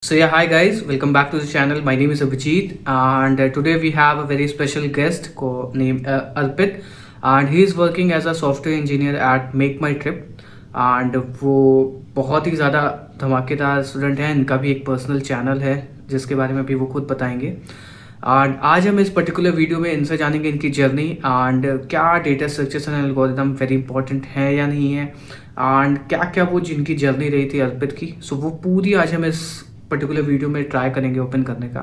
So yeah, hi guys, welcome back to the channel. My name is Abhijit, and today we have a very special guest named Arpit, and he is working as a software engineer at Make My Trip. And वो बहुत ही ज़्यादा धमाकेदार student हैं. इनका भी एक personal channel है जिसके बारे में भी वो खुद बताएंगे. एंड आज हम इस पर्टिकुलर वीडियो में इनसे जानेंगे इनकी जर्नी एंड क्या data structures and algorithm very important है या नहीं है, एंड क्या क्या वो जिनकी जर्नी रही थी अर्पित की. सो वो पूरी आज हम इस पर्टिकुलर वीडियो में ट्राई करेंगे ओपन करने का.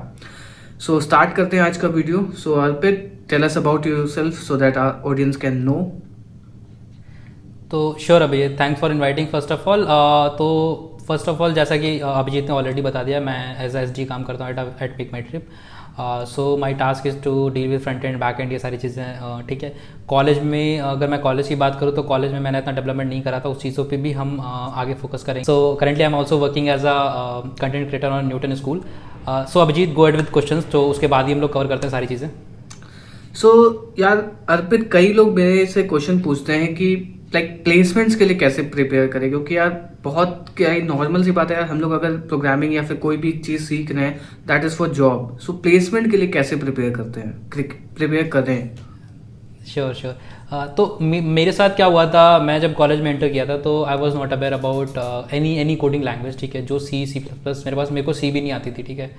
सो स्टार्ट करते हैं आज का video. So Arpit, tell us about yourself so that our audience can know. तो sure Abhijit, thanks for inviting first of all. तो फर्स्ट ऑफ ऑल जैसा कि अभिजीत ने ऑलरेडी बता दिया, मैं एज एस डी काम करता हूँ at Pick My Trip. So my task is to deal with front end back end, ये सारी चीज़ें. ठीक है, कॉलेज में अगर मैं कॉलेज की बात करूँ तो कॉलेज में मैंने इतना डेवलपमेंट नहीं करा था, उस चीज़ों पे भी हम आगे फोकस करेंगे. So currently I am also working as a content creator on Newton School. So Abhijeet, go ahead with questions, तो उसके बाद ही हम लोग कवर करते हैं सारी चीज़ें. सो यार अर्पित, कई लोग मेरे से क्वेश्चन पूछते हैं कि लाइक प्लेसमेंट्स के लिए कैसे प्रिपेयर करें, क्योंकि यार बहुत क्या ही नॉर्मल सी बात है यार, हम लोग अगर प्रोग्रामिंग या फिर कोई भी चीज़ सीख रहे हैं that is for job. So placement के लिए कैसे प्रिपेयर करते हैं, प्रिपेयर करें. Sure sure. तो मेरे साथ क्या हुआ था, मैं जब कॉलेज में एंटर किया था तो I was not aware about any coding language. ठीक है, जो सी प्लस प्लस मेरे को सी भी नहीं आती थी. ठीक है,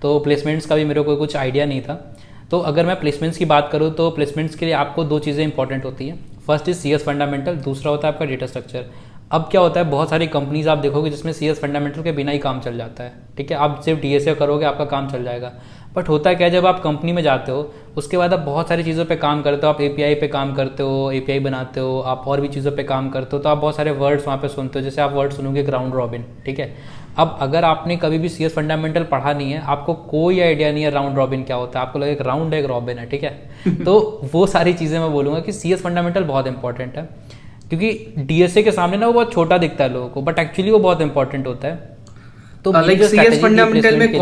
तो प्लेसमेंट्स का भी मेरे को कुछ आइडिया नहीं था. तो अगर मैं प्लेसमेंट्स की बात करूँ तो प्लेसमेंट्स के लिए आपको दो चीज़ें इंपॉर्टेंट होती हैं. First is C S fundamental, दूसरा होता है आपका डेटा स्ट्रक्चर. अब क्या होता है, बहुत सारी कंपनीज आप देखोगे जिसमें सी एस फंडामेंटल के बिना ही काम चल जाता है. ठीक है, आप सिर्फ डी एस ए करोगे आपका काम चल जाएगा. बट होता है क्या, जब आप कंपनी में जाते हो उसके बाद आप बहुत सारी चीज़ों पे काम करते हो. आप एपीआई पे काम करते हो, एपीआई बनाते हो, आप और भी चीज़ों पे काम करते हो. तो आप बहुत सारे वर्ड्स वहाँ पे सुनते हो, जैसे आप वर्ड सुनोगे राउंड रॉबिन. ठीक है, अब अगर आपने कभी भी सी एस फंडामेंटल पढ़ा नहीं है, आपको कोई आइडिया नहीं है राउंड रॉबिन क्या होता है, आपको लगे एक राउंड है एक रॉबिन है. ठीक है, तो वो सारी चीज़ें मैं बोलूँगा कि सी एस फंडामेंटल बहुत इंपॉर्टेंट है, क्योंकि डीएसए के सामने ना वो बहुत छोटा दिखता है लोगों को, बट एक्चुअली वो बहुत इंपॉर्टेंट होता है. तो लाइक सीएस फंडामेंटल में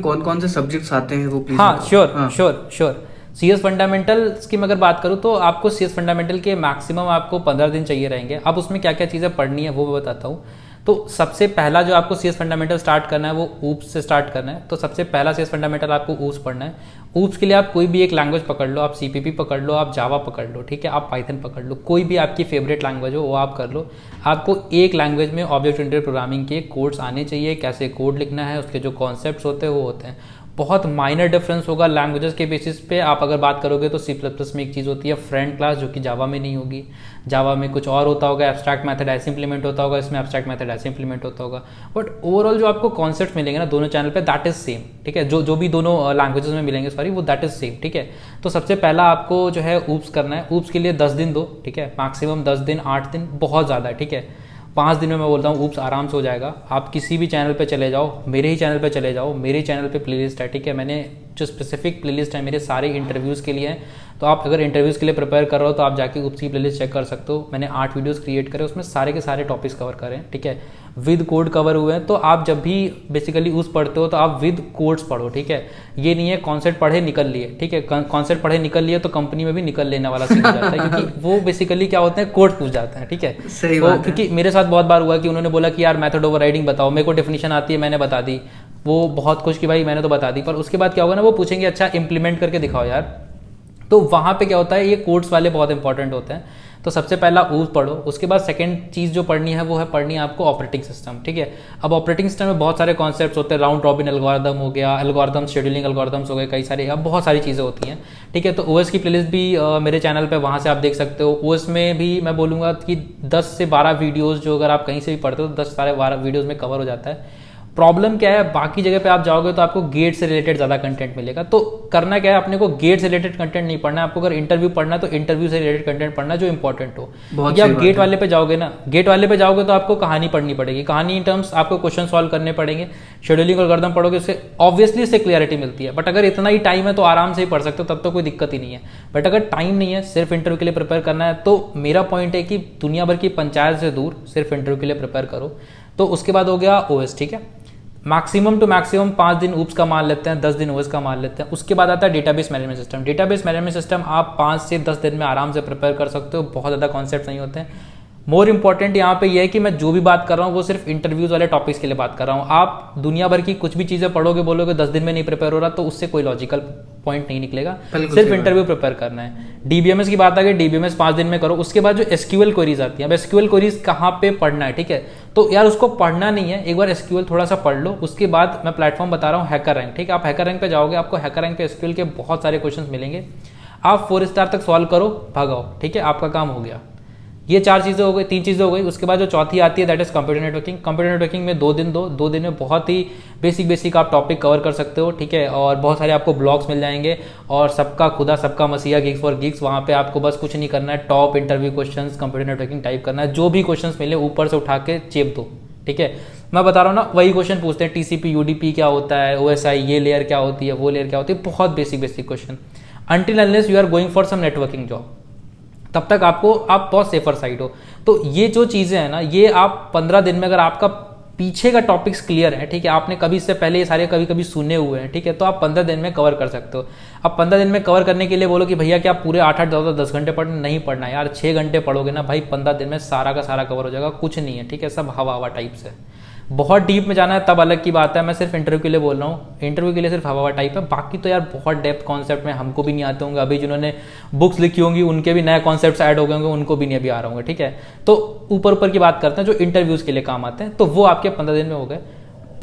कौन कौन से सब्जेक्ट्स आते हैं वो प्लीज. हाँ sure sure sure. C S fundamentals की मैं अगर बात करूँ तो आपको सी एस फंडामेंटल के मैक्सिमम आपको 15 दिन चाहिए रहेंगे. अब उसमें क्या क्या चीज़ें पढ़नी है वो मैं बताता हूँ. तो सबसे पहला जो आपको सी एस फंडामेंटल स्टार्ट करना है वो ऊप्स से स्टार्ट करना है. तो सबसे पहला सी एस फंडामेंटल आपको ऊप्स पढ़ना है. ऊप्स के लिए आप कोई भी एक लैंग्वेज पकड़ लो, आप सीपीपी पकड़ लो, आप जावा पकड़ लो. ठीक है, आप पाइथन पकड़ लो, कोई भी आपकी फेवरेट लैंग्वेज हो वो आप कर लो. आपको एक लैंग्वेज में ऑब्जेक्ट ओरिएंटेड प्रोग्रामिंग के कोड्स आने चाहिए, कैसे कोड लिखना है, उसके जो कॉन्सेप्ट्स होते हैं वो होते हैं. बहुत माइनर डिफरेंस होगा लैंग्वेजेस के बेसिस पे. आप अगर बात करोगे तो सी प्लस प्लस में एक चीज़ होती है फ्रेंड क्लास, जो कि जावा में नहीं होगी. जावा में कुछ और होता होगा, एब्स्ट्रैक्ट मेथड ऐसे इंप्लीमेंट होता होगा, इसमें एब्स्ट्रैक्ट मेथड ऐसे इंप्लीमेंट होता होगा. बट ओवरऑल जो आपको कॉन्सेप्ट मिलेंगे ना दोनों चैनल पे, दैट इज सेम. ठीक है, जो भी दोनों लैंग्वेजेस में मिलेंगे सॉरी, वो दैट इज सेम. ठीक है, तो सबसे पहला आपको जो है ऊप्स करना है. ऊप्स के लिए 10 दिन दो. ठीक है, मैक्सिमम 10 दिन, 8 दिन बहुत ज़्यादा है. ठीक है, 5 दिन में मैं बोलता हूँ ऊप्स आराम से हो जाएगा. आप किसी भी चैनल पे चले जाओ, मेरे ही चैनल पे चले जाओ, मेरे चैनल पे प्लेलिस्ट है. ठीक है, मैंने जो स्पेसिफिक प्लेलिस्ट है मेरे सारे इंटरव्यूज़ के लिए है. तो आप अगर इंटरव्यूज़ के लिए प्रिपेयर कर रहे हो तो आप जाके ऊप्स की प्लेलिस्ट चेक कर सकते हो. मैंने 8 वीडियोस क्रिएट करे, उसमें सारे के सारे टॉपिक्स कवर करें. ठीक है, विद कोड कवर हुए हैं. तो आप जब भी बेसिकली ऊप्स पढ़ते हो तो आप विद कोड्स पढ़ो. ठीक है, ये नहीं है कॉन्सेप्ट पढ़े निकल लिए. ठीक है, कॉन्सेप्ट पढ़े निकल लिए तो कंपनी में भी निकल लेने वाला सीन हो जाता है, क्योंकि वो बेसिकली क्या होते हैं, कोड पूछ जाते हैं. ठीक है, सही तो बात है. क्योंकि मेरे साथ बहुत बार हुआ कि उन्होंने बोला कि यार मेथड ओवरराइडिंग बताओ, मेरे को डेफिनेशन आती है, मैंने बता दी, वो बहुत खुश कि भाई मैंने तो बता दी. पर उसके बाद क्या होगा ना, वो पूछेंगे अच्छा इंप्लीमेंट करके दिखाओ यार. तो वहाँ पे क्या होता है, ये कोड्स वाले बहुत इंपॉर्टेंट होते हैं. तो सबसे पहला ऊस पढ़ो. उसके बाद सेकंड चीज़ जो पढ़नी है वो है पढ़नी है आपको ऑपरेटिंग सिस्टम. ठीक है, अब ऑपरेटिंग सिस्टम में बहुत सारे कॉन्सेप्ट्स होते हैं. राउंड रॉबिन एल्गोरिथम हो गया, एल्गोरिथम शेड्यूलिंग एल्गोरिथम्स हो गए, कई सारे, अब बहुत सारी चीज़ें होती हैं. ठीक है, तो ओएस की प्लेलिस्ट भी मेरे चैनल पे वहाँ से आप देख सकते हो. ओएस में भी मैं बोलूँगा कि 10 से 12 वीडियोज़ जो अगर आप कहीं से भी पढ़ते हो तो 10 से 12 वीडियोज़ में कवर हो जाता है. प्रॉब्लम क्या है, बाकी जगह पे आप जाओगे तो आपको गेट से रिलेटेड ज़्यादा कंटेंट मिलेगा. तो करना क्या है, अपने को गेट से रिलेटेड कंटेंट नहीं पढ़ना है. आपको अगर इंटरव्यू पढ़ना है तो इंटरव्यू से रिलेटेड कंटेंट पढ़ना है जो इंपॉर्टेंट हो. या आप गेट वाले पे जाओगे ना, गेट वाले पे जाओगे तो आपको कहानी पढ़नी पड़ेगी. कहानी इन टर्म्स आपको क्वेश्चन सॉल्व करने पड़ेंगे. शेड्यूलिंग एल्गोरिथम पढ़ोगे, उससे ऑब्वियसली इससे क्लियरिटी मिलती है. बट अगर इतना ही टाइम है तो आराम से ही पढ़ सकते हो, तब तो कोई दिक्कत ही नहीं है. बट अगर टाइम नहीं है, सिर्फ इंटरव्यू के लिए प्रिपेयर करना है, तो मेरा पॉइंट है कि दुनिया भर की पंचायत से दूर सिर्फ इंटरव्यू के लिए प्रिपेयर करो. तो उसके बाद हो गया ओएस. ठीक है, मैक्सिमम टू मैक्सिमम 5 दिन ऊप्स का मान लेते हैं, 10 दिन ओएस का मान लेते हैं. उसके बाद आता है database management system. Database management system आप 5 से 10 दिन में आराम से प्रिपेयर कर सकते हो, बहुत ज़्यादा कॉन्सेप्ट नहीं होते हैं. मोर इम्पॉर्टेंट यहाँ पे ये है कि मैं जो भी बात कर रहा हूँ वो सिर्फ इंटरव्यूज वाले टॉपिक्स के लिए बात कर रहा हूँ। आप दुनिया भर की कुछ भी चीज़ें पढ़ोगे, बोलोगे 10 दिन में नहीं प्रिपेयर हो रहा, तो उससे कोई लॉजिकल पॉइंट नहीं निकलेगा। सिर्फ इंटरव्यू प्रिपेयर करना है। डीबीएमएस की बात आ गई, डीबीएमएस 5 दिन में करो। उसके बाद जो एसक्यूएल क्वेरीज आती है, अब एसक्यूएल क्वेरीज कहाँ पे पढ़ना है, ठीक है, तो यार उसको पढ़ना नहीं है, एक बार एसक्यूएल थोड़ा सा पढ़ लो। उसके बाद मैं प्लेटफॉर्म बता रहा हूँ हैकर रैंक, ठीक है, आप हैकर रैंक पे जाओगे, आपको हैकर रैंक पे एसक्यूएल के बहुत सारे क्वेश्चन मिलेंगे, आप 4 स्टार तक सॉल्व करो, भागाओ, ठीक है, आपका काम हो गया। ये 4 चीज़ें हो गई, 3 चीज़ें हो गई। उसके बाद जो चौथी आती है that is computer networking. Computer networking में 2 दिन दो, 2 दिन में बहुत ही बेसिक आप टॉपिक कवर कर सकते हो, ठीक है, और बहुत सारे आपको ब्लॉग्स मिल जाएंगे। और सबका खुदा सबका मसीहा गिग्स फॉर गिग्स, वहाँ पे आपको बस कुछ नहीं करना है, top interview questions computer networking type करना है, जो भी क्वेश्चंस मिले ऊपर से उठा के चेप दो, ठीक है। मैं बता रहा हूँ ना, वही क्वेश्चन पूछते हैं, टीसीपी यूडीपी क्या होता है, ओएसआई ये लेयर क्या होती है, वो लेयर क्या होती है, बहुत basic question. Until unless you are going for some networking job, तब तक आप बहुत सेफर साइड हो। तो ये जो चीज़ें हैं ना, ये आप 15 दिन में, अगर आपका पीछे का टॉपिक्स क्लियर है, ठीक है, आपने कभी इससे पहले ये सारे कभी सुने हुए हैं, ठीक है, तो आप 15 दिन में कवर कर सकते हो। अब 15 दिन में कवर करने के लिए बोलो कि भैया क्या पूरे 8-8 10 घंटे पढ़ना, नहीं पढ़ना यार, 6 घंटे पढ़ोगे ना भाई, 15 दिन में सारा का सारा कवर हो जाएगा। कुछ नहीं है, ठीक है, सब हवा टाइप से। बहुत डीप में जाना है तब अलग की बात है, मैं सिर्फ इंटरव्यू के लिए बोल रहा हूँ, इंटरव्यू के लिए सिर्फ हवा टाइप है। बाकी तो यार बहुत डेप्थ कॉन्सेप्ट में हमको भी नहीं आते होंगे, अभी जिन्होंने बुक्स लिखी होंगी उनके भी नए कॉन्सेप्ट्स ऐड हो गए होंगे, उनको भी नहीं अभी आ रहे होंगे, ठीक है। तो ऊपर की बात करते हैं जो इंटरव्यूज़ के लिए काम आते हैं, तो वो आपके 15 दिन में हो गए।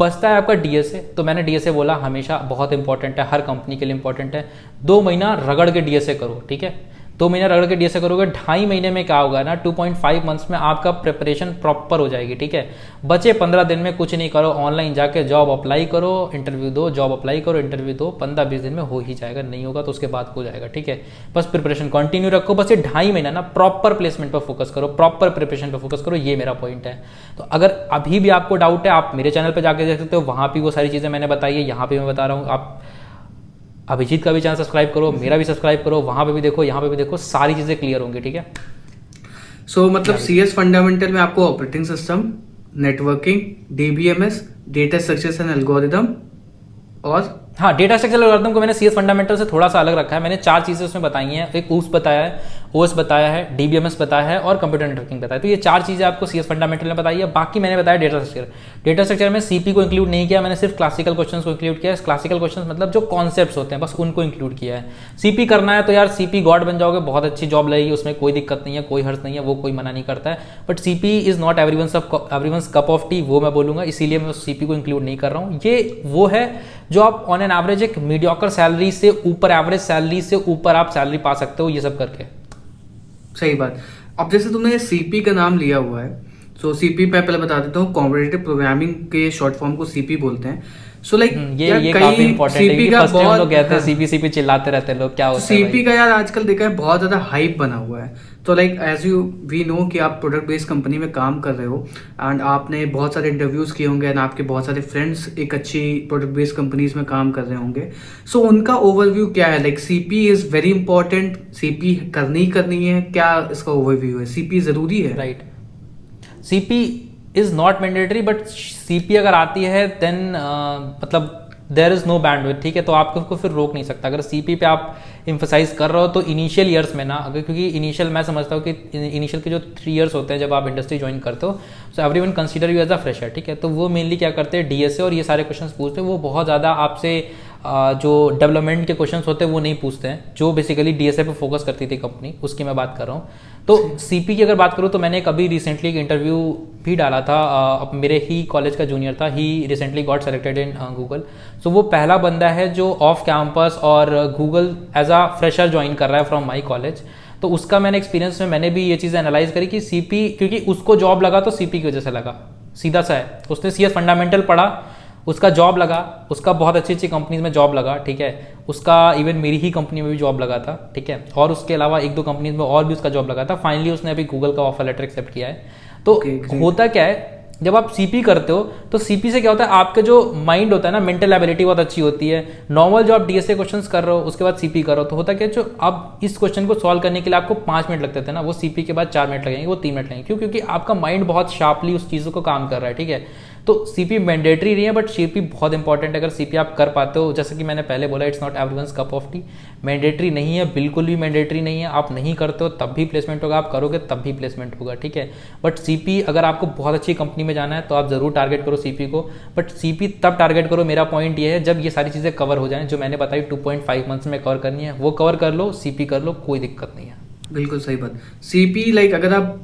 बचता है आपका डीएसए। तो मैंने डीएसए बोला हमेशा बहुत इंपॉर्टेंट है, हर कंपनी के लिए इंपॉर्टेंट है। 2 महीना रगड़ के डीएसए करो, ठीक है, 2 महीना रगड़ के डीएसए करोगे, 2.5 महीने में क्या होगा ना, 2.5 मंथ्स में आपका प्रिपरेशन प्रॉपर हो जाएगी, ठीक है। बचे 15 दिन में कुछ नहीं करो, ऑनलाइन जाके जॉब अप्लाई करो, इंटरव्यू दो, जॉब अप्लाई करो, इंटरव्यू दो, 15-20 दिन में हो ही जाएगा, नहीं होगा तो उसके बाद हो जाएगा, ठीक है। बस प्रिपरेशन कंटिन्यू रखो, बस ये 2.5 महीना ना प्रॉपर प्लेसमेंट पर फोकस करो, प्रॉपर प्रिपरेशन पर फोकस करो, ये मेरा पॉइंट है। तो अगर अभी भी आपको डाउट है, आप मेरे चैनल पर जाकर देख सकते हो, वहाँ भी वो सारी चीज़ें मैंने बताई है, यहाँ पे मैं बता रहा हूँ। आप अभिजीत का भी चैनल सब्सक्राइब करो, मेरा भी सब्सक्राइब करो, वहाँ पे भी देखो, यहाँ पे भी देखो, सारी चीज़ें क्लियर होंगी, ठीक है। सो मतलब सीएस फंडामेंटल में आपको operating system, networking, DBMS, data structures and algorithm और हाँ, डेटा स्ट्रक्चर एल्गोरिथम को मैंने सीएस फंडामेंटल से थोड़ा सा अलग रखा है। मैंने 4 चीज़ें उसमें बताई हैं, एक ऊप्स बताया है, ओएस बताया है, डीबीएमएस बताया है और कंप्यूटर नेटवर्किंग बताया है। तो ये 4 चीज़ें आपको सीएस फंडामेंटल में बताई है। बाकी मैंने बताया डेटा स्ट्रक्चर। डेटा स्ट्रक्चर में सीपी को इंक्लूड नहीं किया, मैंने सिर्फ क्लासिकल क्वेश्चंस को इंक्लूड किया है। क्लासिकल क्वेश्चंस मतलब जो कॉन्सेप्ट्स होते हैं बस उनको इंक्लूड किया है। सीपी करना है तो यार सीपी गॉड बन जाओगे, बहुत अच्छी जॉब लगेगी, उसमें कोई दिक्कत नहीं है, कोई हर्ज नहीं है, वो कोई मना नहीं करता है। But CP is not everyone's cup of T, वो मैं बोलूँगा, इसीलिए मैं सीपी को इंक्लूड नहीं कर रहा हूँ। ये वो है जो आप ऑन एन एवरेज एक मीडियोकर सैलरी से ऊपर, एवरेज सैलरी से ऊपर आप सैलरी पा सकते हो ये सब करके। सही बात। अब जैसे तुमने सीपी का नाम लिया हुआ है, सो सीपी मैं पहले बता देता हूँ, कॉम्पिटिटिव प्रोग्रामिंग के शॉर्ट फॉर्म को सीपी बोलते हैं। सो लाइक ये काफी इंपॉर्टेंट है क्योंकि फर्स्ट टाइम लोग कहते हैं सीपी सीपी चिल्लाते रहते हैं लोग, क्या होता है सीपी का यार आजकल देखा है बहुत ज्यादा हाइप बना हुआ है। तो लाइक एज वी नो कि आप प्रोडक्ट बेस्ड कंपनी में काम कर रहे हो एंड आपने बहुत सारे इंटरव्यूज किए होंगे एंड आपके बहुत सारे फ्रेंड्स एक अच्छी प्रोडक्ट बेस्ड कंपनीज में काम कर रहे होंगे। सो उनका ओवरव्यू क्या है? Like CP is very important, CP करनी है, क्या इसका ओवरव्यू है? सीपी जरूरी है? Right, CP is not mandatory, but CP अगर आती है देन मतलब देयर इज नो बैंडविड्थ, ठीक है, तो आपको उसको फिर रोक नहीं सकता। अगर सीपी पे आप इम्फोसाइज कर रहे हो तो इनिशियल ईयर्स में ना, अगर क्योंकि इनिशियल मैं समझता हूँ कि इनिशियल के जो 3 ईयर्स होते हैं जब आप इंडस्ट्री ज्वाइन करते हो, so everyone consider you as a fresher, ठीक है। तो वो मेनली क्या करते हैं, डीएसए और ये सारे क्वेश्चंस पूछते हैं। वो बहुत ज़्यादा आपसे जो डेवलपमेंट के क्वेश्चंस होते हैं वो नहीं पूछते हैं, जो बेसिकली डीएसए पे फोकस करती थी कंपनी, उसकी मैं बात कर रहा हूँ। तो सीपी की अगर बात करूँ तो मैंने एक अभी रिसेंटली एक इंटरव्यू भी डाला था, अब मेरे ही कॉलेज का जूनियर था, he recently got selected in Google. So वो पहला बंदा है जो ऑफ कैंपस और Google as a fresher join कर रहा है फ्रॉम माई कॉलेज। तो उसका मैंने एक्सपीरियंस में मैंने भी ये चीज़ एनालाइज करी कि सीपी, क्योंकि उसको जॉब लगा तो सीपी की वजह से लगा, सीधा सा है, उसने सीएस फंडामेंटल पढ़ा, उसका जॉब लगा, उसका बहुत अच्छी अच्छी कंपनीज में जॉब लगा, ठीक है, उसका इवन मेरी ही कंपनी में भी जॉब लगा था, ठीक है, और उसके अलावा 1-2 कंपनीज में और भी उसका जॉब लगा था। फाइनली उसने अभी गूगल का ऑफर लेटर एक्सेप्ट किया है। तो होता क्या है, जब आप सीपी करते हो तो सीपी से क्या होता है, आपका जो माइंड होता है ना, मेंटल एबिलिटी बहुत अच्छी होती है। नॉर्मल जो आप डीएसए क्वेश्चंस कर रहे हो उसके बाद सीपी करो तो होता क्या है, जो अब इस क्वेश्चन को सॉल्व करने के लिए आपको 5 मिनट लगते थे ना, वो सीपी के बाद 4 मिनट लगेंगे, वो 3 मिनट लगेंगे। क्यों? क्योंकि आपका माइंड बहुत शार्पली उस चीज़ों को काम कर रहा है, ठीक है। तो सीपी मैंडेटरी नहीं है, बट सीपी बहुत इंपॉर्टेंट है। अगर सीपी आप कर पाते हो, जैसे कि मैंने पहले बोला, it's not everyone's cup of T. Mandatory नहीं है, बिल्कुल भी मैंडेटरी नहीं है। आप नहीं करते हो तब भी प्लेसमेंट होगा, आप करोगे तब भी प्लेसमेंट होगा, ठीक है। बट सीपी अगर आपको बहुत अच्छी कंपनी में जाना है तो आप जरूर टारगेट करो सीपी को। बट सीपी तब टारगेट करो, मेरा पॉइंट ये है, जब ये सारी चीज़ें कवर हो जाएं जो मैंने बताई 2.5 मंथ्स में कवर करनी है, वो कवर कर लो, सीपी कर लो, कोई दिक्कत नहीं है। बिल्कुल सही बात। सीपी लाइक अगर आप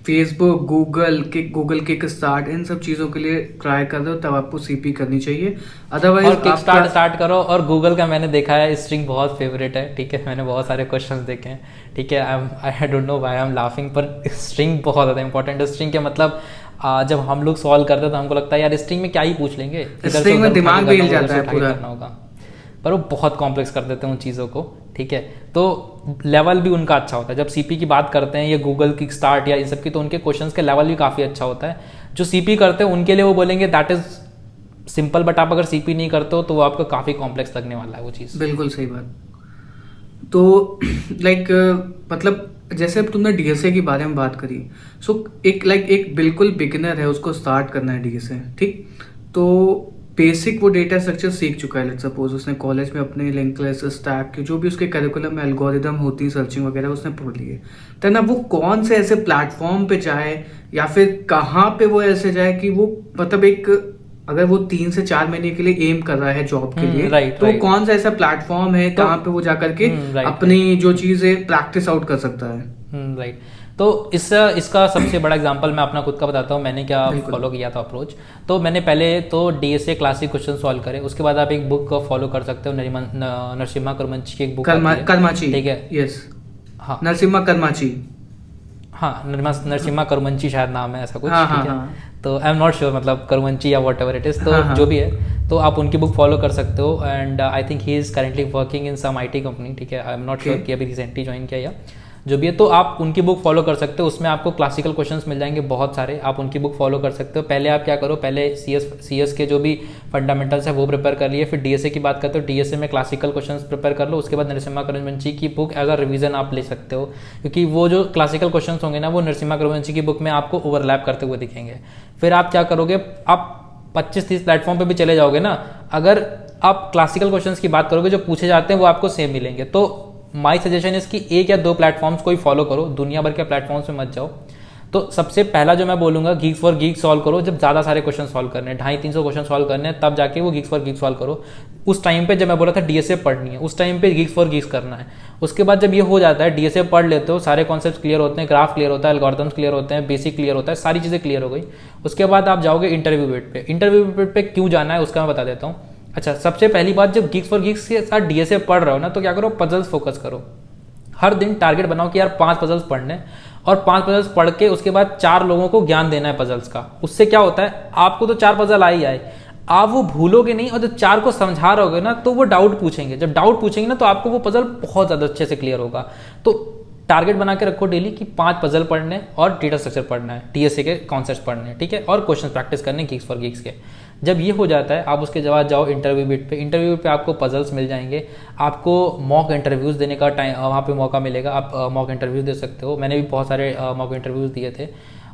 Facebook, Google kick start in सब चीज़ों के लिए ट्राई कर रहे हो तब आपको सीपी करनी चाहिए। अदरवाइज और किक स्टार्ट करो। और गूगल का मैंने देखा है, स्ट्रिंग बहुत फेवरेट है, ठीक है। मैंने बहुत सारे क्वेश्चंस देखे हैं, ठीक है। I don't know why I am laughing, पर स्ट्रिंग बहुत ज़्यादा इंपॉर्टेंट है। स्ट्रिंग के मतलब जब हम लोग सॉल्व करते हैं तो हमको लगता है यार स्ट्रिंग में क्या ही पूछ लेंगे, स्ट्रिंग में दिमाग भी हिल जाता है पूरा, करना होगा, पर वो बहुत कॉम्प्लेक्स कर देते हैं उन चीज़ों को, ठीक है। तो लेवल भी उनका अच्छा होता है। जब सीपी की बात करते हैं, ये गूगल किक स्टार्ट या इन सब की, तो उनके क्वेश्चंस के लेवल भी काफ़ी अच्छा होता है। जो सीपी करते हैं उनके लिए वो बोलेंगे दैट इज सिंपल, बट आप अगर सीपी नहीं करते हो तो वो आपको काफ़ी कॉम्प्लेक्स लगने वाला है वो चीज़। बिल्कुल सही बात। तो लाइक मतलब जैसे अब तुमने डीएसए के बारे में बात करी, सो एक बिल्कुल बिगिनर है, उसको स्टार्ट करना है डीएसए, ठीक। तो बेसिक वो डेटा स्ट्रक्चर सीख चुका है, लेट्स सपोज उसने कॉलेज में अपने लिंक लिस्ट, स्टैक के जो भी उसके करिकुलम में एल्गोरिदम होती है, सर्चिंग वगैरह उसने पढ़ लिए। तो ना वो कौन से ऐसे प्लेटफॉर्म पे जाए या फिर कहाँ पे वो ऐसे जाए कि वो मतलब एक अगर वो 3 से 4 महीने के लिए एम कर रहा है जॉब के लिए, तो right. कौन सा ऐसा प्लेटफॉर्म है कहाँ पे वो जा करके अपनी जो चीज़ है प्रैक्टिस आउट कर सकता है। राइट। तो इसका सबसे बड़ा एग्जांपल मैं अपना खुद का बताता हूँ, मैंने क्या फॉलो किया था अप्रोच। तो मैंने पहले तो डीएसए क्लासिक क्वेश्चन सॉल्व करे, उसके बाद आप एक बुक फॉलो कर सकते हो, नरसिम्हा कर्मची की एक बुक कर्माची, ठीक है। यस, हाँ, नरसिम्हा कर्माची, हाँ, नरसिम्हा कर्मची शायद नाम है ऐसा कुछ, हाँ, ठीक है। हाँ। तो आई एम नॉट श्योर, मतलब कर्मची या वॉट एवर इट इज़, तो हाँ, जो भी है, तो आप उनकी बुक फॉलो कर सकते हो। And I think he is currently working in some IT company, ठीक है। आई एम नॉट श्योर कि अभी रिसेंटली ज्वाइन किया या जो भी है। तो आप उनकी बुक फॉलो कर सकते हो, उसमें आपको क्लासिकल क्वेश्चंस मिल जाएंगे बहुत सारे, आप उनकी बुक फॉलो कर सकते हो। पहले आप क्या करो, पहले सीएस के जो भी फंडामेंटल्स है वो प्रिपेयर कर लिए, फिर डीएसए की बात करते हो, डीएसए में क्लासिकल क्वेश्चंस प्रिपेयर कर लो। उसके बाद नरसिम्हा कर्मची की बुक एज अ रिवीजन आप ले सकते हो, क्योंकि वो जो क्लासिकल क्वेश्चन होंगे ना, वो नरसिम्हा कर्मची की बुक में आपको ओवरलैप करते हुए दिखेंगे। फिर आप क्या करोगे, आप 25-30 प्लेटफॉर्म पे भी चले जाओगे ना, अगर आप क्लासिकल क्वेश्चंस की बात करोगे जो पूछे जाते हैं वो आपको सेम मिलेंगे। तो माई सजेशन इज कि 1 या 2 प्लेटफॉर्म्स को ही फॉलो करो, दुनिया भर के प्लेटफॉर्म्स में मत जाओ। तो सबसे पहला जो मैं बोलूंगा, गीक्स फॉर गीक्स सॉल्व करो। जब ज़्यादा सारे क्वेश्चन सॉल्व करने हैं, 250-300 क्वेश्चन सॉल्व करने हैं, तब जाके वो गीक्स फॉर गीक्स सॉल्व करो। उस टाइम पे जब मैं बोला था डीएसए पढ़नी है, उस टाइम पे गीक्स फॉर गीक्स करना है। उसके बाद जब ये हो जाता है, डीएसए पढ़ लेते हो, सारे कॉन्सेप्ट क्लियर होते हैं, ग्राफ क्लियर होता है, एल्गोरिथम्स क्लियर होते हैं, बेसिक क्लियर होता है, सारी चीज़ें क्लियर हो गई। उसके बाद आप जाओगे इंटरव्यू बेट पे। इंटरव्यू बेट पे क्यों जाना है उसका मैं बता देता हूँ। अच्छा, सबसे पहली बात, जब गीक्स फॉर गीक्स के साथ डीएसए पढ़ रहे हो ना, तो क्या करो, पजल्स फोकस करो। हर दिन टारगेट बनाओ कि यार 5 पजल्स पढ़ने, और 5 पजल्स पढ़ के उसके बाद 4 लोगों को ज्ञान देना है पजल्स का। उससे क्या होता है, आपको तो 4 पजल आई आए, आप वो भूलोगे नहीं, और जब 4 को समझा रहोगे ना तो वो डाउट पूछेंगे। जब डाउट पूछेंगे ना तो आपको वो पजल बहुत ज़्यादा अच्छे से क्लियर होगा। तो टारगेट बना के रखो डेली कि 5 पजल पढ़ने और डेटा स्ट्रक्चर पढ़ना है, डीएसए के कॉन्सेप्ट पढ़ने हैं, ठीक है, और क्वेश्चन प्रैक्टिस करने गीक्स फॉर गीक्स के। जब ये हो जाता है, आप उसके बाद जाओ इंटरव्यू बिट पे। इंटरव्यू पे आपको पजल्स मिल जाएंगे, आपको मॉक इंटरव्यूज़ देने का टाइम वहाँ पे मौका मिलेगा, आप मॉक इंटरव्यूज़ दे सकते हो। मैंने भी बहुत सारे मॉक इंटरव्यूज़ दिए थे।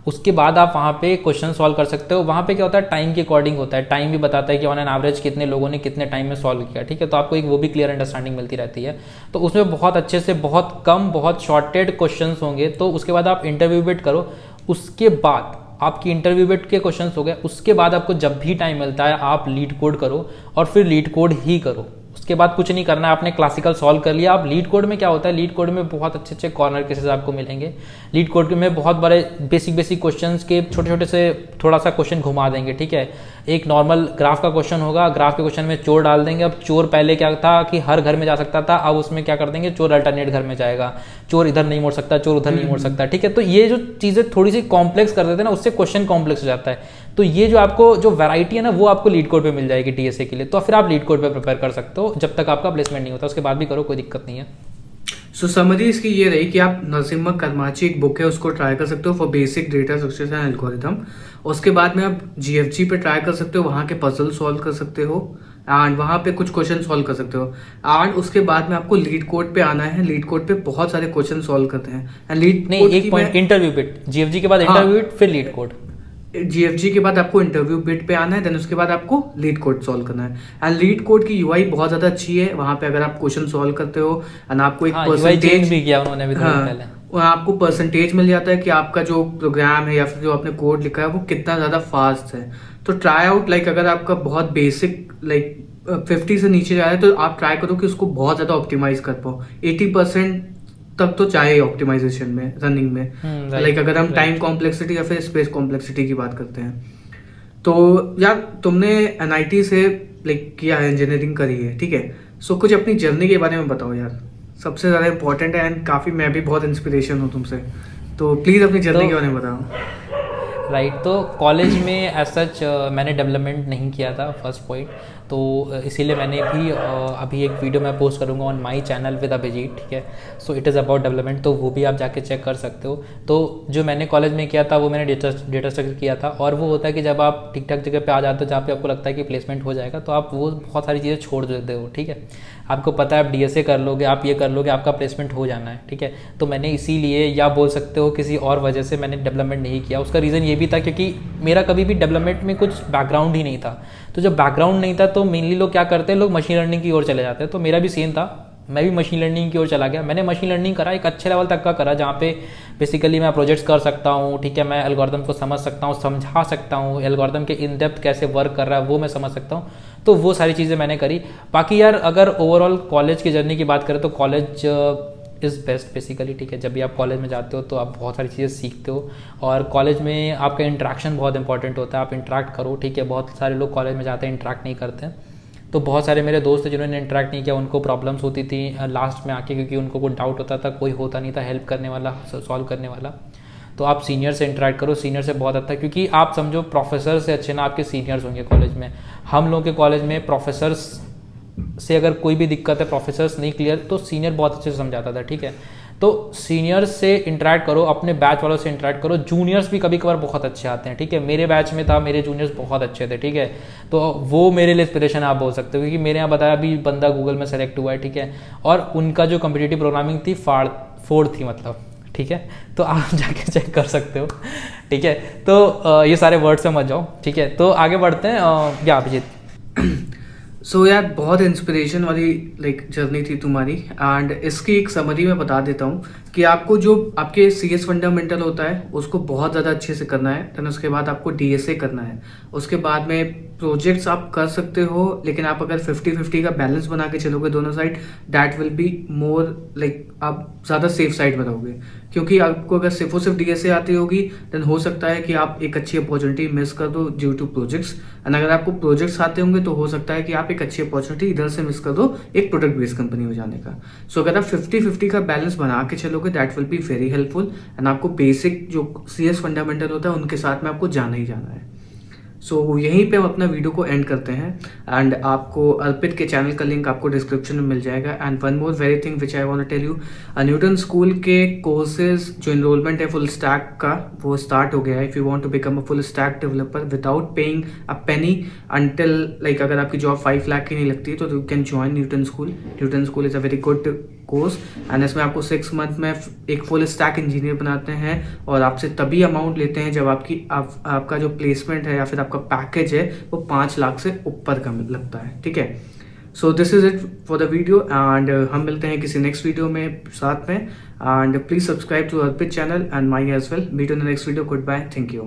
उसके बाद आप वहाँ पे क्वेश्चन सॉल्व कर सकते हो। वहाँ पे क्या होता है, टाइम के अकॉर्डिंग होता है, टाइम भी बताता है कि ऑन एन एवरेज कितने लोगों ने कितने टाइम में सॉल्व किया, ठीक है। तो आपको एक वो भी क्लियर अंडरस्टैंडिंग मिलती रहती है। तो उसमें बहुत अच्छे से, बहुत कम, बहुत शॉर्टेड क्वेश्चन होंगे। तो उसके बाद आप इंटरव्यू बिट करो। उसके बाद आपकी इंटरव्यू बिट के क्वेश्चंस हो गए। उसके बाद आपको जब भी टाइम मिलता है आप लीड कोड करो, और फिर लीड कोड ही करो। उसके बाद कुछ नहीं करना है, आपने क्लासिकल सॉल्व कर लिया। आप लीड कोड में क्या होता है, लीड कोड में बहुत अच्छे अच्छे कॉर्नर केसेस आपको मिलेंगे। लीड कोड में बहुत बड़े बेसिक क्वेश्चंस के छोटे छोटे से थोड़ा सा क्वेश्चन घुमा देंगे, ठीक है। एक नॉर्मल ग्राफ का क्वेश्चन होगा, ग्राफ के क्वेश्चन में चोर डाल देंगे। अब चोर पहले क्या था कि हर घर में जा सकता था, अब उसमें क्या कर देंगे, चोर अल्टरनेट घर में जाएगा, चोर इधर नहीं मोड़ सकता, चोर उधर नहीं मोड़ सकता, ठीक है। तो ये जो चीज़ें थोड़ी सी कॉम्प्लेक्स कर देते हैं ना, उससे क्वेश्चन कॉम्प्लेक्स हो जाता है। तो ये जो आपको जो वैरायटी है ना, वो आपको लीड कोड पे मिल जाएगी डीएसए के लिए। तो फिर आप लीड कोड पे प्रिपेयर कर सकते हो जब तक आपका प्लेसमेंट नहीं होता, उसके बाद भी करो, कोई दिक्कत नहीं है। सो समरी इसकी ये रही कि आप नरसिम्हा कर्माची एक बुक है उसको ट्राई कर सकते हो for basic data structure and algorithm. उसके बाद में आप जीएफजी पे ट्राई कर सकते हो, वहाँ के पजल सॉल्व कर सकते हो एंड वहाँ पे कुछ क्वेश्चन सॉल्व कर सकते हो। एंड उसके बाद में आपको लीड कोड पे आना है। लीड कोड पे बहुत सारे क्वेश्चन सॉल्व करते हैं एंड लीड नहीं, एक पॉइंट, इंटरव्यू बिट, जीएफजी के बाद इंटरव्यू बिट, फिर लीड कोड। GFG के बाद आपको इंटरव्यू बिट पे आना है, देन उसके बाद आपको लीड कोड सॉल्व करना है। एंड लीड कोड की यूआई बहुत ज़्यादा अच्छी है, वहाँ पे अगर आप क्वेश्चन सॉल्व करते हो एंड आपको एक हाँ, UI चेंज परसेंटेज, भी किया उन्होंने अभी थोड़ी देर पहले। वहाँ आपको परसेंटेज मिल जाता है कि आपका जो प्रोग्राम है या फिर जो आपने कोड लिखा है वो कितना ज़्यादा फास्ट है। तो ट्राई आउट, लाइक अगर आपका बहुत बेसिक लाइक 50 से नीचे जा रहा है तो आप ट्राई करो कि उसको बहुत ज़्यादा ऑप्टिमाइज कर पाओ। 80% तक तो चाहिए ऑप्टिमाइजेशन में, रनिंग में। right, लाइक अगर हम right. टाइम कॉम्प्लेक्सिटी या फिर स्पेस कॉम्प्लेक्सिटी की बात करते हैं तो यार तुमने NIT से लाइक किया है, इंजीनियरिंग करी है, ठीक है। सो कुछ अपनी जर्नी के बारे में बताओ यार, सबसे ज़्यादा इंपॉर्टेंट है एंड काफ़ी मैं भी बहुत इंस्पिरेशन हूँ तुमसे, तो प्लीज़ अपनी जर्नी तो के बारे में बताओ। राइट, तो कॉलेज में एज सच मैंने डेवलपमेंट नहीं किया था, फर्स्ट पॉइंट। तो इसीलिए मैंने भी अभी एक वीडियो मैं पोस्ट करूँगा on my channel with Abhijeet, ठीक है। So it is about development, तो वो भी आप जाके चेक कर सकते हो। तो जो मैंने कॉलेज में किया था वो मैंने डेटा स्ट्रक्चर किया था। और वो होता है कि जब आप ठीक ठाक जगह पे आ जाते हो जहाँ पे आपको लगता है कि प्लेसमेंट हो जाएगा, तो आप वो बहुत सारी चीज़ें छोड़ देते हो, ठीक है। आपको पता है आप DSA कर लोगे, आप ये कर लोगे, आपका प्लेसमेंट हो जाना है, ठीक है। तो मैंने इसीलिए, या बोल सकते हो किसी और वजह से, मैंने डेवलपमेंट नहीं किया। उसका रीज़न ये भी था क्योंकि मेरा कभी भी डेवलपमेंट में कुछ बैकग्राउंड ही नहीं था। तो जब बैकग्राउंड नहीं था तो मेनली लोग क्या करते हैं, लोग मशीन लर्निंग की ओर चले जाते हैं। तो मेरा भी सेम था, मैं भी मशीन लर्निंग की ओर चला गया। मैंने मशीन लर्निंग करा, एक अच्छे लेवल तक का करा, जहाँ पे बेसिकली मैं प्रोजेक्ट्स कर सकता हूँ, ठीक है। मैं एल्गोरिथम को समझ सकता हूँ, समझा सकता हूँ, एल्गोरिथम के इन डेप्थ कैसे वर्क कर रहा है वो मैं समझ सकता हूँ। तो वो सारी चीज़ें मैंने करी। बाकी यार अगर ओवरऑल कॉलेज की जर्नी की बात करें तो कॉलेज इज़ बेस्ट बेसिकली, ठीक है। जब भी आप कॉलेज में जाते हो तो आप बहुत सारी चीज़ें सीखते हो, और कॉलेज में आपका इंटरेक्शन बहुत इंपॉर्टेंट होता है। आप इंटरेक्ट करो, ठीक है। बहुत सारे लोग कॉलेज में जाते हैं, इंटरेक्ट नहीं करते हैं। तो बहुत सारे मेरे दोस्त थे जिन्होंने इंटरेक्ट नहीं किया, उनको प्रॉब्लम्स होती थी लास्ट में आके, क्योंकि उनको कोई डाउट होता था, कोई होता नहीं था हेल्प करने वाला, सॉल्व करने वाला। तो आप सीनियर से इंटरेक्ट करो, सीनियर से बहुत अच्छा है, क्योंकि आप समझो प्रोफेसर से अच्छे ना आपके सीनियर्स होंगे कॉलेज में। हम लोग के कॉलेज में प्रोफेसर्स से अगर कोई भी दिक्कत है, प्रोफेसर्स नहीं क्लियर, तो सीनियर बहुत अच्छे से समझाता था, ठीक है। तो सीनियर्स से इंटरेक्ट करो, अपने बैच वालों से इंटरेक्ट करो। जूनियर्स भी कभी कभार बहुत अच्छे आते हैं, ठीक है। मेरे बैच में था, मेरे जूनियर्स बहुत अच्छे थे, ठीक है। तो वो मेरे लिए इंस्पिरेशन आप बोल सकते हो, क्योंकि मेरे यहाँ बताया भी बंदा गूगल में सेलेक्ट हुआ है, ठीक है। और उनका जो कम्पिटिटिव प्रोग्रामिंग थी फोर्थ थी मतलब, ठीक है। तो आप जाके चेक कर सकते हो, ठीक है। तो ये सारे वर्ड से मत जाओ, ठीक है। तो आगे बढ़ते हैं। या अभिजीत, सो यार बहुत इंस्पिरेशन वाली लाइक जर्नी थी तुम्हारी, एंड इसकी एक समरी मैं बता देता हूँ कि आपको जो आपके CS फंडामेंटल होता है उसको बहुत ज़्यादा अच्छे से करना है। देन उसके बाद आपको DSA करना है। उसके बाद में प्रोजेक्ट्स आप कर सकते हो, लेकिन आप अगर 50-50 का बैलेंस बना के चलोगे दोनों side, that will be more like आप ज़्यादा सेफ साइड में रहोगे। क्योंकि आपको अगर सिर्फ और सिर्फ DSA आती होगी देन हो सकता है कि आप एक अच्छी अपॉर्चुनिटी मिस कर दो ड्यू टू प्रोजेक्ट्स, एंड अगर आपको प्रोजेक्ट्स आते होंगे तो हो सकता है कि आप एक अच्छी अपॉर्चुनिटी इधर से मिस कर दो एक प्रोडक्ट बेस्ड कंपनी में जाने का। सो अगर आप 50-50 का बैलेंस बना के चलोगे that will be very helpful, and आपको बेसिक जो CS फंडामेंटल होता है उनके साथ में आपको जाना ही जाना है। सो यहीं पे हम अपना वीडियो को एंड करते हैं, एंड आपको अर्पित के चैनल का लिंक आपको डिस्क्रिप्शन में मिल जाएगा। And one more very thing which I want to tell you, Newton School के कोर्सेज जो एनरोलमेंट है फुल स्टैक का वो स्टार्ट हो गया है। If you want to become a full stack developer without paying a penny until like अगर आपकी जॉब 5 लाख की नहीं लगती है तो you can join Newton school. Newton school is a very good course, and इसमें आपको 6 मंथ में एक फुल स्टैक इंजीनियर बनाते हैं, और आपसे तभी अमाउंट लेते हैं जब आपका जो प्लेसमेंट है या फिर आपका पैकेज है वो 5 लाख से ऊपर का लगता है, ठीक है। So this is it for the video, and हम मिलते हैं किसी नेक्स्ट वीडियो में साथ में, and please subscribe to Arpit channel and my as well. Meet in the next video. Good bye, thank you.